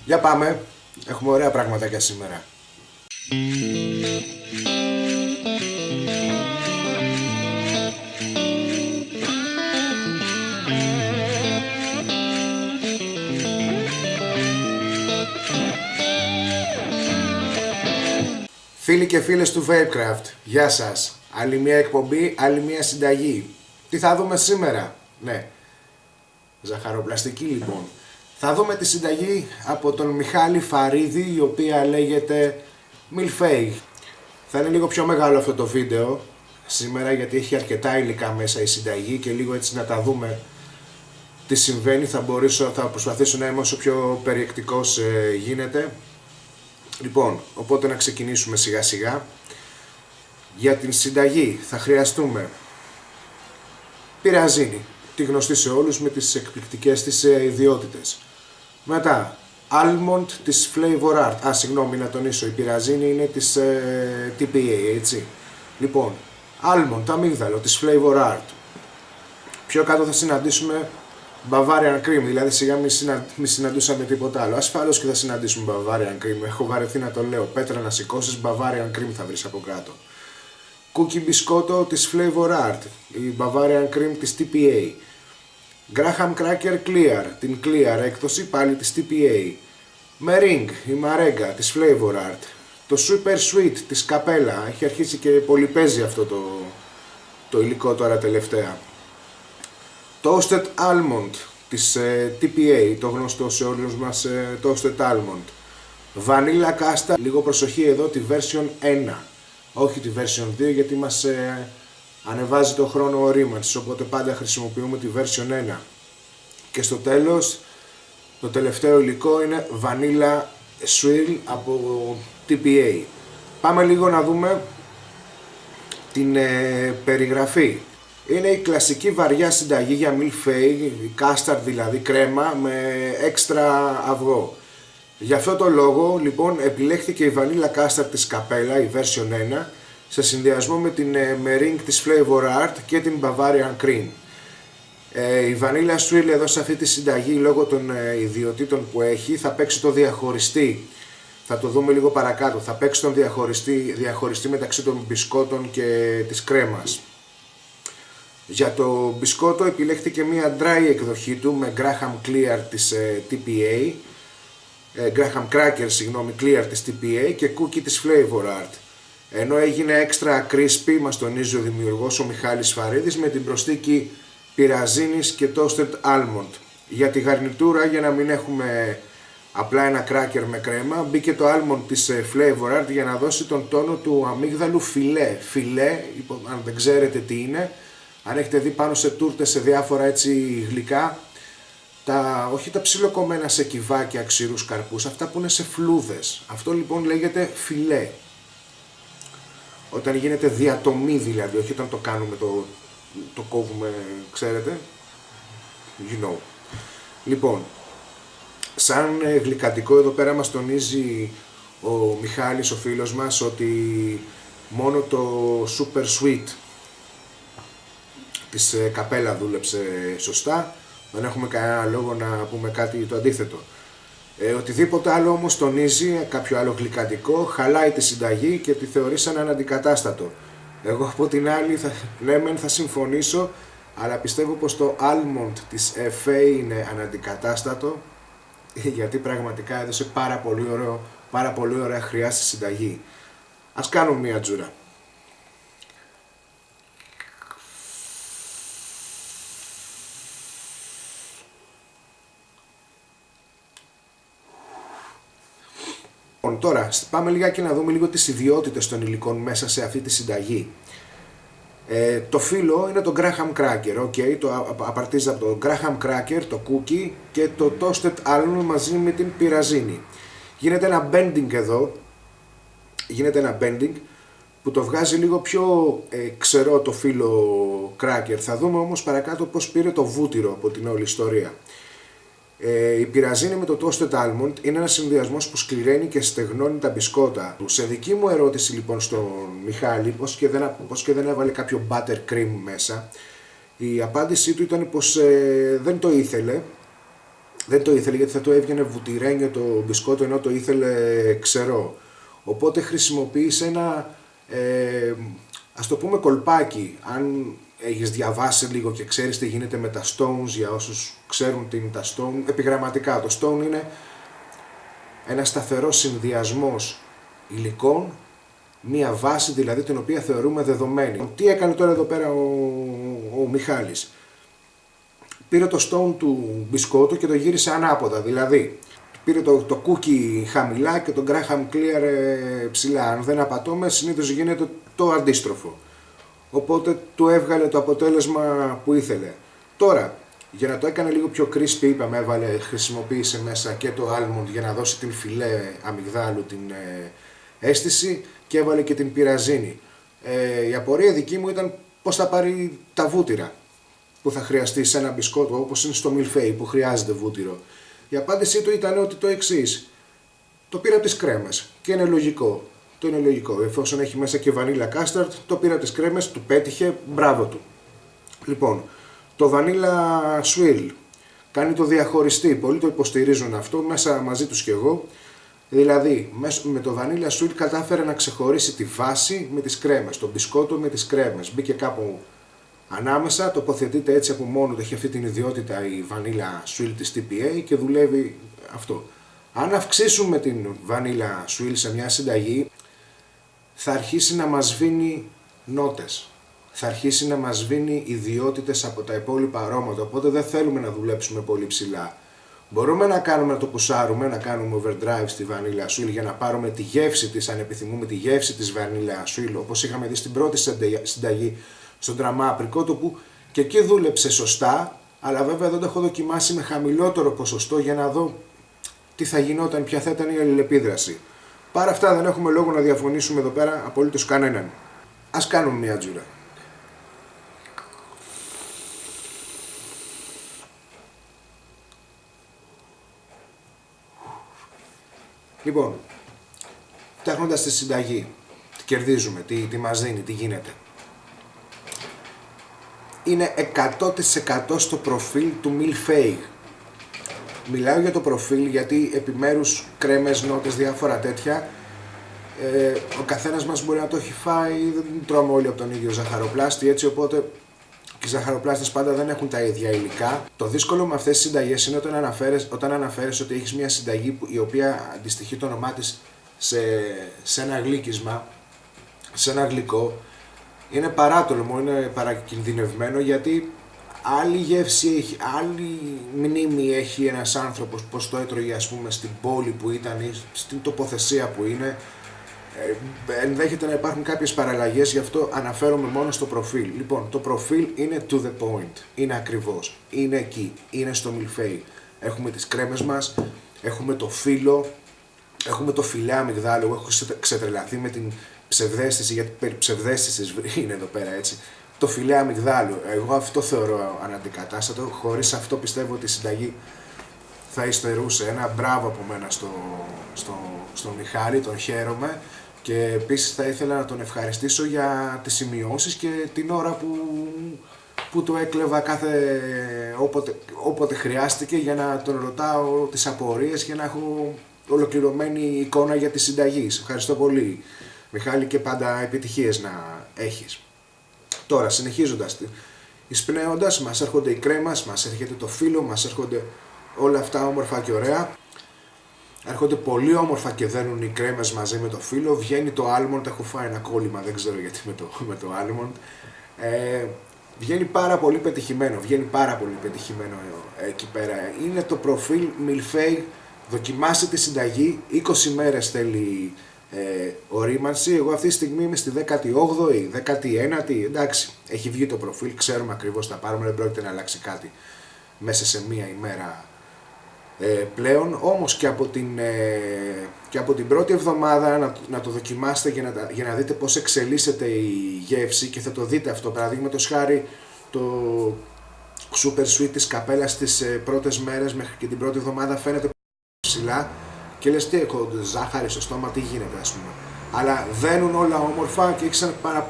Για πάμε, έχουμε ωραία πραγματάκια σήμερα. Φίλοι και φίλες του Vapecraft, γεια σας. Άλλη μια εκπομπή, άλλη μια συνταγή. Τι θα δούμε σήμερα? Ναι, ζαχαροπλαστική λοιπόν. Θα δούμε τη συνταγή από τον Μιχάλη Φαρίδη, η οποία λέγεται Milfei. Θα είναι λίγο πιο μεγάλο αυτό το βίντεο σήμερα, γιατί έχει αρκετά υλικά μέσα η συνταγή και λίγο έτσι να τα δούμε τι συμβαίνει. Θα προσπαθήσω να είμαι όσο πιο περιεκτικός γίνεται. Λοιπόν, οπότε να ξεκινήσουμε σιγά σιγά. Για την συνταγή θα χρειαστούμε πυραζίνη, τη γνωστή σε όλους με τις εκπληκτικές της ιδιότητες. Μετά, almond της Flavor Art. Συγγνώμη να τονίσω, η πυραζίνη είναι της TPA, έτσι. Λοιπόν, almond, αμύγδαλο της Flavor Art. Πιο κάτω θα συναντήσουμε Bavarian Cream, δηλαδή σιγά μη συναντούσαμε τίποτα άλλο. Ασφαλώς και θα συναντήσουμε Bavarian Cream, έχω βαρεθεί να το λέω. Πέτρα να σηκώσεις, Bavarian Cream θα βρεις από κάτω. Cookie μπισκότο της Flavor Art, η Bavarian Cream της TPA. Graham Cracker Clear, την Clear έκδοση πάλι της TPA. Meringue, η Marenga της Flavor Art. Το Super Sweet της Capella, έχει αρχίσει και πολυπαίζει αυτό το υλικό τώρα τελευταία. Toasted Almond της TPA, το γνωστό σε όλους μας Toasted Almond. Vanilla Casta, λίγο προσοχή εδώ, τη version 1, όχι τη version 2, γιατί μας ανεβάζει το χρόνο ορίμανσης, οπότε πάντα χρησιμοποιούμε τη version 1. Και στο τέλος, το τελευταίο υλικό είναι Vanilla Swirl από TPA. Πάμε λίγο να δούμε την περιγραφή. Είναι η κλασική βαριά συνταγή για Milfei, custard δηλαδή, κρέμα με έξτρα αυγό. Γι' αυτό το λόγο λοιπόν επιλέχθηκε η Vanilla Custard της Capella, η version 1, σε συνδυασμό με την Meringue της Flavor Art και την Bavarian Cream. Η Vanilla Swirl εδώ σε αυτή τη συνταγή, λόγω των ιδιωτήτων που έχει, θα παίξει το διαχωριστή. Θα το δούμε λίγο παρακάτω. Θα παίξει τον διαχωριστή μεταξύ των μπισκότων και της κρέμας. Για το μπισκότο επιλέχθηκε μια dry εκδοχή του με Graham Clear της TPA, Graham Cracker, συγγνώμη, Clear της TPA και Cookie της Flavor Art. Ενώ έγινε extra crispy, μας τονίζει ο δημιουργός ο Μιχάλης Φαρίδης, με την προσθήκη πυραζίνης και toasted almond. Για τη γαρνιτούρα, για να μην έχουμε απλά ένα cracker με κρέμα, μπήκε το almond της Flavor Art για να δώσει τον τόνο του αμύγδαλου φιλέ. Φιλέ, αν δεν ξέρετε τι είναι, αν έχετε δει πάνω σε τούρτες, σε διάφορα έτσι γλυκά, όχι τα ψιλοκομμένα σε κυβάκια, ξηρούς καρπούς, αυτά που είναι σε φλούδες. Αυτό λοιπόν λέγεται φιλέ. Όταν γίνεται διατομή δηλαδή, όχι όταν το κάνουμε, το κόβουμε, ξέρετε. You know. Λοιπόν, σαν γλυκαντικό εδώ πέρα μας τονίζει ο Μιχάλης, ο φίλος μας, ότι μόνο το Super Sweet της Capella δούλεψε σωστά. Δεν έχουμε κανένα λόγο να πούμε κάτι το αντίθετο. Οτιδήποτε άλλο όμως τονίζει, κάποιο άλλο γλυκαντικό, χαλάει τη συνταγή και τη θεωρεί σαν αναντικατάστατο. Εγώ από την άλλη θα συμφωνήσω, αλλά πιστεύω πως το almond της FA είναι αναντικατάστατο, γιατί πραγματικά έδωσε πάρα πολύ ωραία χρειά στη συνταγή. Ας κάνουμε μια τζούρα. Τώρα πάμε λιγάκι να δούμε λίγο τις ιδιότητες των υλικών μέσα σε αυτή τη συνταγή. Το φύλλο είναι το Graham Cracker, okay? Απαρτίζεται από το Graham Cracker, το cookie και το toasted almond μαζί με την πυραζίνη. Γίνεται ένα bending εδώ, που το βγάζει λίγο πιο ξερό το φύλλο cracker. Θα δούμε όμως παρακάτω πώς πήρε το βούτυρο από την όλη ιστορία. Η πυραζίνη με το toasted almond είναι ένας συνδυασμός που σκληραίνει και στεγνώνει τα μπισκότα. Σε δική μου ερώτηση λοιπόν στον Μιχάλη, πώς και δεν έβαλε κάποιο buttercream μέσα, η απάντησή του ήταν πως δεν το ήθελε, δεν το ήθελε γιατί θα το έβγαινε βουτυρένιο το μπισκότο ενώ το ήθελε ξερό. Οπότε χρησιμοποίησε ένα, ας το πούμε, κολπάκι. Αν έχεις διαβάσει λίγο και ξέρεις τι γίνεται με τα stones, για όσους ξέρουν τι είναι τα stone, επιγραμματικά το stone είναι ένα σταθερός συνδυασμός υλικών, μία βάση δηλαδή την οποία θεωρούμε δεδομένη. Τι έκανε τώρα εδώ πέρα ο Μιχάλης? Πήρε το stone του μπισκότου και το γύρισε ανάποδα, δηλαδή πήρε το κούκι χαμηλά και το Graham Clear ψηλά. Αν δεν απατώμε, συνήθως γίνεται το αντίστροφο. Οπότε του έβγαλε το αποτέλεσμα που ήθελε. Τώρα, για να το έκανε λίγο πιο crispy, είπαμε, χρησιμοποίησε μέσα και το almond για να δώσει την φυλέ αμυγδάλου την αίσθηση και έβαλε και την πυραζίνη. Η απορία δική μου ήταν πώς θα πάρει τα βούτυρα που θα χρειαστεί σε ένα μπισκότο, όπως είναι στο μιλφέι που χρειάζεται βούτυρο. Η απάντησή του ήταν ότι το εξής: το πήρα από τις κρέμες και είναι λογικό. Το είναι λογικό. Εφόσον έχει μέσα και βανίλα κάσταρτ, το πήρα από τις κρέμες, του πέτυχε, μπράβο του. Λοιπόν, το βανίλα swirl κάνει το διαχωριστή. Πολλοί το υποστηρίζουν αυτό, μέσα μαζί τους κι εγώ. Δηλαδή, με το βανίλα swirl κατάφερε να ξεχωρίσει τη βάση με τις κρέμες, το μπισκότο με τις κρέμες. Μπήκε κάπου ανάμεσα, τοποθετείται έτσι από μόνο του, έχει αυτή την ιδιότητα η βανίλα swirl της TPA και δουλεύει αυτό. Αν αυξήσουμε την βανίλα swirl σε μια συνταγή, θα αρχίσει να μας σβήνει νότες. Θα αρχίσει να μας σβήνει ιδιότητες από τα υπόλοιπα αρώματα, οπότε δεν θέλουμε να δουλέψουμε πολύ ψηλά. Μπορούμε να το πουσάρουμε, να κάνουμε overdrive στη βανίλα swirl για να πάρουμε τη γεύση της, αν επιθυμούμε τη γεύση της βανίλα swirl, όπως είχαμε δει στην πρώτη συνταγή στον τραμά απρικότο, που και εκεί δούλεψε σωστά, αλλά βέβαια δεν το έχω δοκιμάσει με χαμηλότερο ποσοστό για να δω τι θα γινόταν, ποια θα ήταν η αλληλεπίδραση. Παρά αυτά δεν έχουμε λόγο να διαφωνήσουμε εδώ πέρα απολύτως κανέναν. Ας κάνουμε μια τζούρα. Λοιπόν, φτιάχνοντας τη συνταγή, τι κερδίζουμε, τι μας δίνει, τι γίνεται. Είναι 100% στο προφίλ του Milfay. Μιλάω για το προφίλ γιατί επιμέρους κρέμες, νότες, διάφορα τέτοια, ο καθένας μας μπορεί να το έχει φάει, δεν τρώμε όλοι από τον ίδιο ζαχαροπλάστη, έτσι, οπότε και οι ζαχαροπλάστες πάντα δεν έχουν τα ίδια υλικά. Το δύσκολο με αυτές τις συνταγές είναι όταν αναφέρεις ότι έχεις μια συνταγή η οποία αντιστοιχεί το όνομά της σε ένα γλύκισμα, σε ένα γλυκό. Είναι παράτολμο, είναι παρακινδυνευμένο, γιατί άλλη γεύση έχει, άλλη μνήμη έχει ένας άνθρωπος πως το έτρωγε, ας πούμε, στην πόλη που ήταν ή στην τοποθεσία που είναι. Ενδέχεται να υπάρχουν κάποιες παραλλαγές, γι' αυτό αναφέρομαι μόνο στο προφίλ. Λοιπόν, το προφίλ είναι to the point, είναι ακριβώς, είναι εκεί, είναι στο μιλφέι. Έχουμε τις κρέμες μας, έχουμε το φύλλο, έχουμε το φιλέ αμυγδάλου. Έχω ξετρελαθεί με την ψευδαίσθηση, γιατί περί ψευδαίσθησης είναι εδώ πέρα, έτσι. Το φιλέ αμυγδάλου, εγώ αυτό θεωρώ αναντικατάστατο. Χωρίς αυτό πιστεύω ότι η συνταγή θα υστερούσε. Ένα μπράβο από μένα στον Μιχάλη, τον χαίρομαι, και επίσης θα ήθελα να τον ευχαριστήσω για τις σημειώσεις και την ώρα που το έκλεβα όποτε χρειάστηκε για να τον ρωτάω τις απορίες και να έχω ολοκληρωμένη εικόνα για τη συνταγή. Ευχαριστώ πολύ, Μιχάλη, και πάντα επιτυχίες να έχεις. Τώρα, συνεχίζοντας, εισπνέοντας, μας έρχονται οι κρέμες, μας έρχεται το φύλλο, μας έρχονται όλα αυτά όμορφα και ωραία. Έρχονται πολύ όμορφα και δένουν οι κρέμες μαζί με το φύλλο. Βγαίνει το almond, έχω φάει ένα κόλλημα, δεν ξέρω γιατί με το almond. Βγαίνει πάρα πολύ πετυχημένο, εκεί πέρα. Είναι το προφίλ Milfay. Δοκιμάστε τη συνταγή, 20 μέρες θέλει ορίμανση. Εγώ αυτή τη στιγμή είμαι στη 18η, 19η, εντάξει, έχει βγει το προφίλ, ξέρουμε ακριβώς τι θα πάρουμε, δεν πρόκειται να αλλάξει κάτι μέσα σε μία ημέρα πλέον. Όμως και από την πρώτη εβδομάδα να το δοκιμάσετε για να δείτε πώς εξελίσσεται η γεύση, και θα το δείτε αυτό. Παραδείγματος χάρη, το super sweet της καπέλας στις πρώτες μέρες μέχρι και την πρώτη εβδομάδα φαίνεται ψηλά και λες, τι έχω ζάχαρη στο στόμα, τι γίνεται, ας πούμε. Αλλά δένουν όλα όμορφα και έχει ένα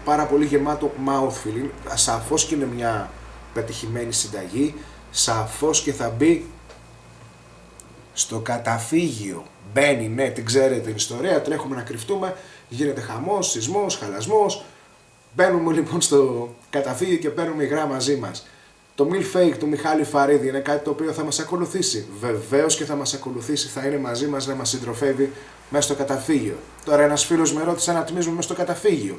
πάρα πολύ γεμάτο mouthfeel. Σαφώς και είναι μια πετυχημένη συνταγή. σαφώς και θα μπει στο καταφύγιο. Μπαίνει, ναι, την ξέρετε την ιστορία, τρέχουμε να κρυφτούμε, γίνεται χαμός, σεισμός, χαλασμός. Μπαίνουμε λοιπόν στο καταφύγιο και παίρνουμε υγρά μαζί μας. Το Milfake του Μιχάλη Φαρίδη είναι κάτι το οποίο θα μας ακολουθήσει. Βεβαίως και θα μας ακολουθήσει, θα είναι μαζί μας να μας συντροφεύει μέσα στο καταφύγιο. Τώρα ένας φίλος με ρώτησε να τιμήσουμε μέσα στο καταφύγιο.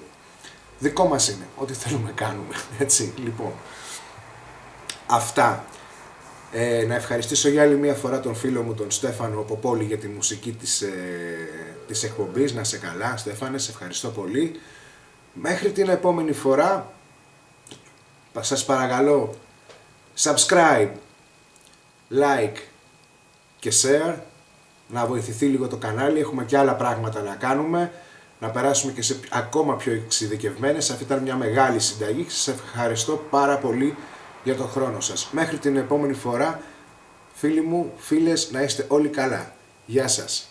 Δικό μας είναι, ό,τι θέλουμε κάνουμε, έτσι, λοιπόν. Αυτά. Να ευχαριστήσω για άλλη μια φορά τον φίλο μου τον Στέφανο Ποπόλη για τη μουσική της εκπομπής. Να σε καλά Στέφανε, σε ευχαριστώ πολύ. Μέχρι την επόμενη φορά, σας παρακαλώ, subscribe, like και share, να βοηθηθεί λίγο το κανάλι, έχουμε και άλλα πράγματα να κάνουμε, να περάσουμε και σε ακόμα πιο εξειδικευμένες. Αυτή ήταν μια μεγάλη συνταγή, σας ευχαριστώ πάρα πολύ για τον χρόνο σας. Μέχρι την επόμενη φορά, φίλοι μου, φίλες, να είστε όλοι καλά. Γεια σας.